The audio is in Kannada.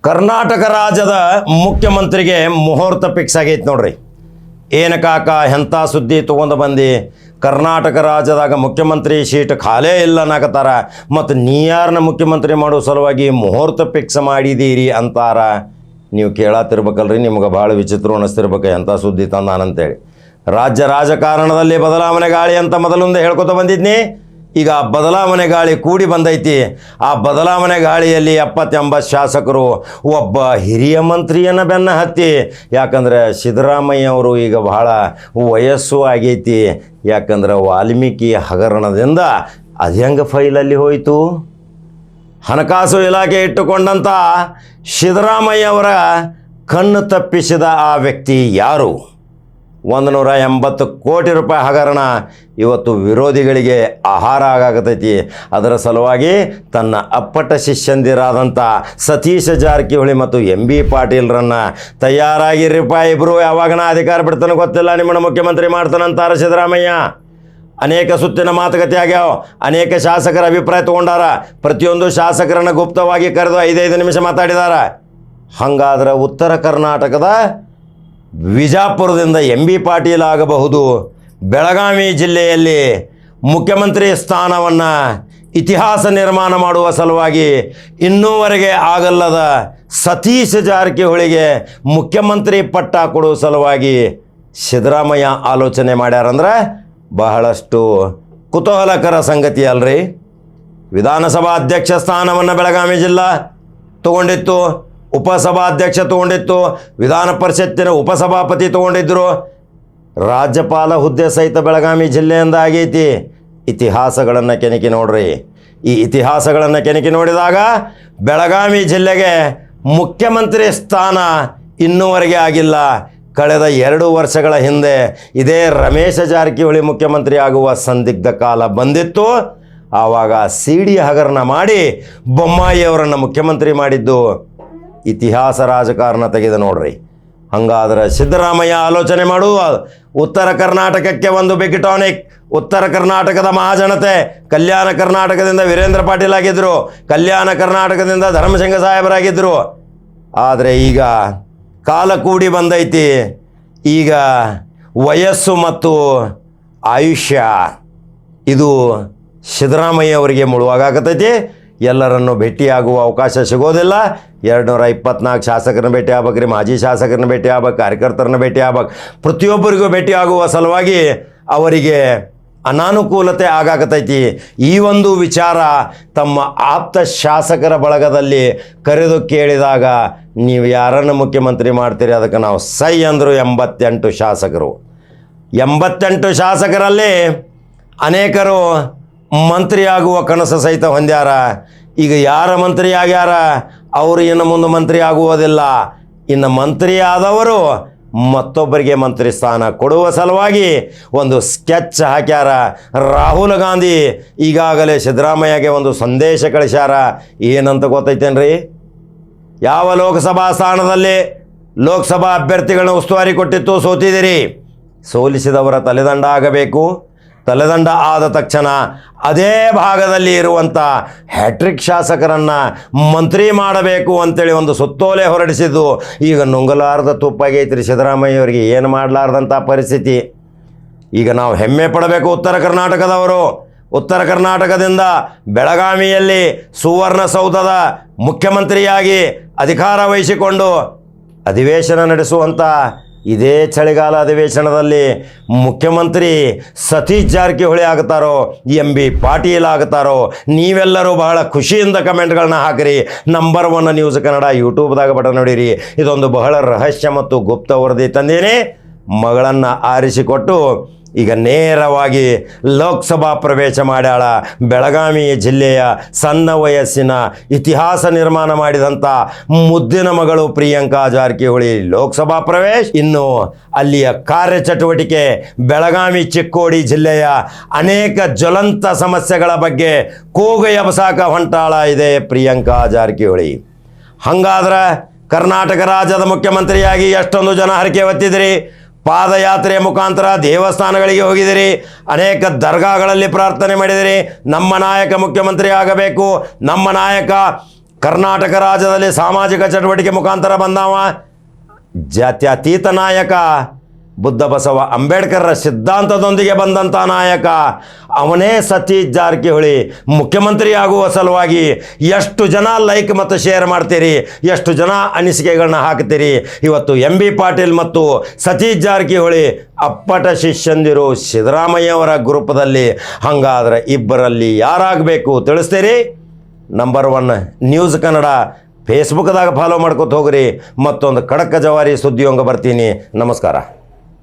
ಕರ್ನಾಟಕ ರಾಜ್ಯದ ಮುಖ್ಯಮಂತ್ರಿಗೆ ಮುಹೂರ್ತ ಫಿಕ್ಸ್ ಆಗೈತೆ ನೋಡ್ರಿ. ಏನು ಕಾಕ ಎಂಥ ಸುದ್ದಿ ತೊಗೊಂಡು ಬಂದು ಕರ್ನಾಟಕ ರಾಜ್ಯದಾಗ ಮುಖ್ಯಮಂತ್ರಿ ಸೀಟ್ ಖಾಲೇ ಇಲ್ಲ ಅನ್ನಕತ್ತಾರ, ಮತ್ತು ನೀಯಾರನ್ನ ಮುಖ್ಯಮಂತ್ರಿ ಮಾಡೋ ಸಲುವಾಗಿ ಮುಹೂರ್ತ ಫಿಕ್ಸ್ ಮಾಡಿದ್ದೀರಿ ಅಂತಾರ. ನೀವು ಕೇಳತ್ತಿರ್ಬೇಕಲ್ರಿ, ನಿಮ್ಗೆ ಭಾಳ ವಿಚಿತ್ರ ಅನ್ನಿಸ್ತಿರ್ಬೇಕು ಎಂಥ ಸುದ್ದಿ ತಂದಾನಂತೇಳಿ. ರಾಜ್ಯ ರಾಜಕಾರಣದಲ್ಲಿ ಬದಲಾವಣೆ ಗಾಳಿ ಅಂತ ಮೊದಲೊಂದು ಹೇಳ್ಕೊತ ಬಂದಿದ್ನಿ. ಈಗ ಬದಲಾವಣೆ ಗಾಳಿ ಕೂಡಿ ಬಂದೈತಿ. ಆ ಬದಲಾವಣೆ ಗಾಳಿಯಲ್ಲಿ 70-80 ಶಾಸಕರು ಒಬ್ಬ ಹಿರಿಯ ಮಂತ್ರಿಯನ್ನು ಬೆನ್ನ ಹತ್ತಿ, ಯಾಕಂದರೆ ಸಿದ್ದರಾಮಯ್ಯ ಅವರು ಈಗ ಬಹಳ ವಯಸ್ಸು ಆಗೈತಿ. ಯಾಕಂದ್ರೆ ವಾಲ್ಮೀಕಿ ಹಗರಣದಿಂದ ಅದು ಹೆಂಗೆ ಫೈಲಲ್ಲಿ ಹೋಯಿತು. ಹಣಕಾಸು ಇಲಾಖೆ ಇಟ್ಟುಕೊಂಡಂಥ ಸಿದ್ದರಾಮಯ್ಯ ಅವರ ಕಣ್ಣು ತಪ್ಪಿಸಿದ ಆ ವ್ಯಕ್ತಿ ಯಾರು? 180 ಕೋಟಿ ರೂಪಾಯಿ ಹಗರಣ ಇವತ್ತು ವಿರೋಧಿಗಳಿಗೆ ಆಹಾರ ಆಗಾಕತೈತಿ. ಅದರ ಸಲುವಾಗಿ ತನ್ನ ಅಪ್ಪಟ ಶಿಷ್ಯಂದಿರಾದಂಥ ಸತೀಶ ಜಾರಕಿಹೊಳಿ ಮತ್ತು MB ಪಾಟೀಲ್ರನ್ನು ತಯಾರಾಗಿರಿಪ್ಪ, ಇಬ್ಬರು ಯಾವಾಗನ ಅಧಿಕಾರ ಬಿಡ್ತಾನೆ ಗೊತ್ತಿಲ್ಲ, ನಿಮ್ಮನ್ನು ಮುಖ್ಯಮಂತ್ರಿ ಮಾಡ್ತಾನಂತಾರ ಸಿದ್ದರಾಮಯ್ಯ. ಅನೇಕ ಸುತ್ತಿನ ಮಾತುಕತೆ ಆಗ್ಯಾವ, ಅನೇಕ ಶಾಸಕರ ಅಭಿಪ್ರಾಯ ತೊಗೊಂಡಾರ. ಪ್ರತಿಯೊಂದು ಶಾಸಕರನ್ನು ಗುಪ್ತವಾಗಿ ಕರೆದು 5-5 ನಿಮಿಷ ಮಾತಾಡಿದಾರ. ಹಾಗಾದ್ರೆ ಉತ್ತರ ಕರ್ನಾಟಕದ ವಿಜಾಪುರದಿಂದ MB ಪಾಟೀಲ್ ಆಗಬಹುದು, ಬೆಳಗಾವಿ ಜಿಲ್ಲೆಯಲ್ಲಿ ಮುಖ್ಯಮಂತ್ರಿ ಸ್ಥಾನವನ್ನು ಇತಿಹಾಸ ನಿರ್ಮಾಣ ಮಾಡುವ ಸಲುವಾಗಿ ಇನ್ನೂವರೆಗೆ ಆಗಲ್ಲದ ಸತೀಶ ಜಾರಕಿಹೊಳಿಗೆ ಮುಖ್ಯಮಂತ್ರಿ ಪಟ್ಟ ಕೊಡುವ ಸಲುವಾಗಿ ಸಿದ್ದರಾಮಯ್ಯ ಆಲೋಚನೆ ಮಾಡ್ಯಾರಂದ್ರೆ ಬಹಳಷ್ಟು ಕುತೂಹಲಕರ ಸಂಗತಿ ಅಲ್ರಿ. ವಿಧಾನಸಭಾ ಅಧ್ಯಕ್ಷ ಸ್ಥಾನವನ್ನು ಬೆಳಗಾವಿ ಜಿಲ್ಲಾ ತಗೊಂಡಿತ್ತು, ಉಪಸಭಾಧ್ಯಕ್ಷ ತೊಗೊಂಡಿತ್ತು, ವಿಧಾನ ಪರಿಷತ್ತಿನ ಉಪಸಭಾಪತಿ ತೊಗೊಂಡಿದ್ದರು, ರಾಜ್ಯಪಾಲ ಹುದ್ದೆ ಸಹಿತ ಬೆಳಗಾವಿ ಜಿಲ್ಲೆಯಿಂದ ಆಗೈತಿ. ಇತಿಹಾಸಗಳನ್ನು ಕೆಣಕಿ ನೋಡ್ರಿ. ಈ ಇತಿಹಾಸಗಳನ್ನು ಕೆಣಕಿ ನೋಡಿದಾಗ ಬೆಳಗಾವಿ ಜಿಲ್ಲೆಗೆ ಮುಖ್ಯಮಂತ್ರಿ ಸ್ಥಾನ ಇನ್ನೂವರೆಗೆ ಆಗಿಲ್ಲ. ಕಳೆದ 2 ವರ್ಷಗಳ ಹಿಂದೆ ಇದೇ ರಮೇಶ ಜಾರಕಿಹೊಳಿ ಮುಖ್ಯಮಂತ್ರಿ ಆಗುವ ಸಂದಿಗ್ಧ ಕಾಲ ಬಂದಿತ್ತು. ಆವಾಗ CD ಹಗರಣ ಮಾಡಿ ಬೊಮ್ಮಾಯಿಯವರನ್ನು ಮುಖ್ಯಮಂತ್ರಿ ಮಾಡಿದ್ದು ಇತಿಹಾಸ ರಾಜಕಾರಣ ತೆಗೆದು ನೋಡ್ರಿ. ಹಂಗಾದ್ರೆ ಸಿದ್ದರಾಮಯ್ಯ ಆಲೋಚನೆ ಮಾಡುವ ಉತ್ತರ ಕರ್ನಾಟಕಕ್ಕೆ ಒಂದು ಬಿಗ್ ಟಾನಿಕ್. ಉತ್ತರ ಕರ್ನಾಟಕದ ಮಹಾಜನತೆ, ಕಲ್ಯಾಣ ಕರ್ನಾಟಕದಿಂದ ವೀರೇಂದ್ರ ಪಾಟೀಲ್ ಆಗಿದ್ದರು, ಕಲ್ಯಾಣ ಕರ್ನಾಟಕದಿಂದ ಧರ್ಮಸಿಂಗ ಸಾಹೇಬರಾಗಿದ್ದರು. ಆದರೆ ಈಗ ಕಾಲ ಕೂಡಿ ಬಂದೈತಿ. ಈಗ ವಯಸ್ಸು ಮತ್ತು ಆಯುಷ್ಯ ಇದು ಸಿದ್ದರಾಮಯ್ಯ ಅವರಿಗೆ ಮುಳುವಾಗತೈತಿ. ಎಲ್ಲರನ್ನು ಭೇಟಿಯಾಗುವ ಅವಕಾಶ ಸಿಗೋದಿಲ್ಲ. 224 ಶಾಸಕರನ್ನ ಭೇಟಿ ಆಗ್ಬೇಕ್ರಿ, ಮಾಜಿ ಶಾಸಕರನ್ನ ಭೇಟಿ ಆಗ್ಬೇಕು, ಕಾರ್ಯಕರ್ತರನ್ನ ಭೇಟಿ ಆಗ್ಬೇಕು. ಪ್ರತಿಯೊಬ್ಬರಿಗೂ ಭೇಟಿ ಆಗುವ ಸಲುವಾಗಿ ಅವರಿಗೆ ಅನಾನುಕೂಲತೆ ಆಗಾಕತೈತಿ. ಈ ಒಂದು ವಿಚಾರ ತಮ್ಮ ಆಪ್ತ ಶಾಸಕರ ಬಳಗದಲ್ಲಿ ಕರೆದು ಕೇಳಿದಾಗ ನೀವು ಯಾರನ್ನು ಮುಖ್ಯಮಂತ್ರಿ ಮಾಡ್ತೀರಿ, ಅದಕ್ಕೆ ನಾವು ಸೈ ಅಂದರು 88 ಶಾಸಕರು. 88 ಶಾಸಕರಲ್ಲಿ ಅನೇಕರು ಮಂತ್ರಿಯಾಗುವ ಕನಸು ಸಹಿತ ಹೊಂದ್ಯಾರ. ಈಗ ಯಾರ ಮಂತ್ರಿ ಆಗ್ಯಾರ ಅವರು ಇನ್ನು ಮುಂದೆ ಮಂತ್ರಿ ಆಗುವುದಿಲ್ಲ. ಇನ್ನು ಮಂತ್ರಿ ಆದವರು ಮತ್ತೊಬ್ಬರಿಗೆ ಮಂತ್ರಿ ಸ್ಥಾನ ಕೊಡುವ ಸಲುವಾಗಿ ಒಂದು ಸ್ಕೆಚ್ ಹಾಕ್ಯಾರ. ರಾಹುಲ್ ಗಾಂಧಿ ಈಗಾಗಲೇ ಸಿದ್ದರಾಮಯ್ಯಗೆ ಒಂದು ಸಂದೇಶ ಕಳಿಸ್ಯಾರ. ಏನಂತ ಗೊತ್ತೈತೇನ್ರಿ? ಯಾವ ಲೋಕಸಭಾ ಸ್ಥಾನದಲ್ಲಿ ಲೋಕಸಭಾ ಅಭ್ಯರ್ಥಿಗಳನ್ನ ಉಸ್ತುವಾರಿ ಕೊಟ್ಟಿತ್ತು, ಸೋತಿದ್ದೀರಿ, ಸೋಲಿಸಿದವರ ತಲೆದಂಡ ಆಗಬೇಕು. ತಲೆದಂಡ ಆದ ತಕ್ಷಣ ಅದೇ ಭಾಗದಲ್ಲಿ ಇರುವಂಥ ಹ್ಯಾಟ್ರಿಕ್ ಶಾಸಕರನ್ನು ಮಂತ್ರಿ ಮಾಡಬೇಕು ಅಂತೇಳಿ ಒಂದು ಸುತ್ತೋಲೆ ಹೊರಡಿಸಿದ್ದು ಈಗ ನುಂಗಲಾರ್ದ ತುಪ್ಪಾಗೈತ್ರಿ ಸಿದ್ದರಾಮಯ್ಯವರಿಗೆ. ಏನು ಮಾಡಲಾರ್ದಂಥ ಪರಿಸ್ಥಿತಿ. ಈಗ ನಾವು ಹೆಮ್ಮೆ ಪಡಬೇಕು ಉತ್ತರ ಕರ್ನಾಟಕದವರು. ಉತ್ತರ ಕರ್ನಾಟಕದಿಂದ ಬೆಳಗಾವಿಯಲ್ಲಿ ಸುವರ್ಣಸೌಧದ ಮುಖ್ಯಮಂತ್ರಿಯಾಗಿ ಅಧಿಕಾರ ವಹಿಸಿಕೊಂಡು ಅಧಿವೇಶನ ನಡೆಸುವಂಥ ಇದೇ ಚಳಿಗಾಲ ಅಧಿವೇಶನದಲ್ಲಿ ಮುಖ್ಯಮಂತ್ರಿ ಸತೀಶ್ ಜಾರಕಿಹೊಳಿ ಆಗುತ್ತಾರೋ, MB ಪಾಟೀಲ್ ಆಗುತ್ತಾರೋ, ನೀವೆಲ್ಲರೂ ಬಹಳ ಖುಷಿಯಿಂದ ಕಮೆಂಟ್ಗಳನ್ನ ಹಾಕಿರಿ. ನಂಬರ್ 1 ನ್ಯೂಸ್ ಕನ್ನಡ ಯೂಟ್ಯೂಬ್ದಾಗ ಬಟನ್ ನೋಡಿರಿ. ಇದೊಂದು ಬಹಳ ರಹಸ್ಯ ಮತ್ತು ಗುಪ್ತ ವರದಿ ತಂದೇನೆ. ಮಗಳನ್ನು ಆರಿಸಿಕೊಟ್ಟು ಈಗ ನೇರವಾಗಿ ಲೋಕಸಭಾ ಪ್ರವೇಶ ಮಾಡ್ಯಾಳ. ಬೆಳಗಾವಿ ಜಿಲ್ಲೆಯ ಸಣ್ಣ ವಯಸ್ಸಿನ ಇತಿಹಾಸ ನಿರ್ಮಾಣ ಮಾಡಿದಂಥ ಮುದ್ದಿನ ಮಗಳು ಪ್ರಿಯಾಂಕಾ ಜಾರಕಿಹೊಳಿ ಲೋಕಸಭಾ ಪ್ರವೇಶ. ಇನ್ನು ಅಲ್ಲಿಯ ಕಾರ್ಯಚಟುವಟಿಕೆ ಬೆಳಗಾವಿ ಚಿಕ್ಕೋಡಿ ಜಿಲ್ಲೆಯ ಅನೇಕ ಜ್ವಲಂತ ಸಮಸ್ಯೆಗಳ ಬಗ್ಗೆ ಕೂಗು ಎಬಸಾಕ ಹೊಂಟಾಳ ಇದೆ ಪ್ರಿಯಾಂಕಾ ಜಾರಕಿಹೊಳಿ. ಹಾಗಾದ್ರೆ ಕರ್ನಾಟಕ ರಾಜ್ಯದ ಮುಖ್ಯಮಂತ್ರಿಯಾಗಿ ಎಷ್ಟೊಂದು ಜನ ಹರಕೆ ಹೊತ್ತಿದ್ರಿ. ಪಾದಯಾತ್ರೆಯ ಮುಖಾಂತರ ದೇವಸ್ಥಾನಗಳಿಗೆ ಹೋಗಿದಿರಿ, ಅನೇಕ ದರ್ಗಾಗಳಲ್ಲಿ ಪ್ರಾರ್ಥನೆ ಮಾಡಿದಿರಿ. ನಮ್ಮ ನಾಯಕ ಮುಖ್ಯಮಂತ್ರಿ ಆಗಬೇಕು, ನಮ್ಮ ನಾಯಕ ಕರ್ನಾಟಕ ರಾಜ್ಯದಲ್ಲಿ ಸಾಮಾಜಿಕ ಚಟುವಟಿಕೆ ಮುಖಾಂತರ ಬಂದವ ಜಾತ್ಯತೀತ ನಾಯಕ. ಬುದ್ಧ ಬಸವ ಅಂಬೇಡ್ಕರ್ರ ಸಿದ್ಧಾಂತದೊಂದಿಗೆ ಬಂದಂಥ ನಾಯಕ ಅವನೇ ಸತೀಶ್ ಜಾರಕಿಹೊಳಿ. ಮುಖ್ಯಮಂತ್ರಿ ಆಗುವ ಸಲುವಾಗಿ ಎಷ್ಟು ಜನ ಲೈಕ್ ಮತ್ತು ಶೇರ್ ಮಾಡ್ತೀರಿ, ಎಷ್ಟು ಜನ ಅನಿಸಿಕೆಗಳನ್ನ ಹಾಕ್ತೀರಿ. ಇವತ್ತು MB ಪಾಟೀಲ್ ಮತ್ತು ಸತೀಶ್ ಜಾರಕಿಹೊಳಿ ಅಪ್ಪಟ ಶಿಷ್ಯಂದಿರು ಸಿದ್ದರಾಮಯ್ಯವರ ಗ್ರೂಪದಲ್ಲಿ. ಹಾಗಾದ್ರೆ ಇಬ್ಬರಲ್ಲಿ ಯಾರಾಗಬೇಕು ತಿಳಿಸ್ತೀರಿ? ನಂಬರ್ 1 ನ್ಯೂಸ್ ಕನ್ನಡ ಫೇಸ್ಬುಕ್ದಾಗ ಫಾಲೋ ಮಾಡ್ಕೊತ ಹೋಗ್ರಿ. ಮತ್ತೊಂದು ಖಡಕ್ ಜವಾರಿ ಸುದ್ದಿಯೊಂಗ ಬರ್ತೀನಿ. ನಮಸ್ಕಾರ.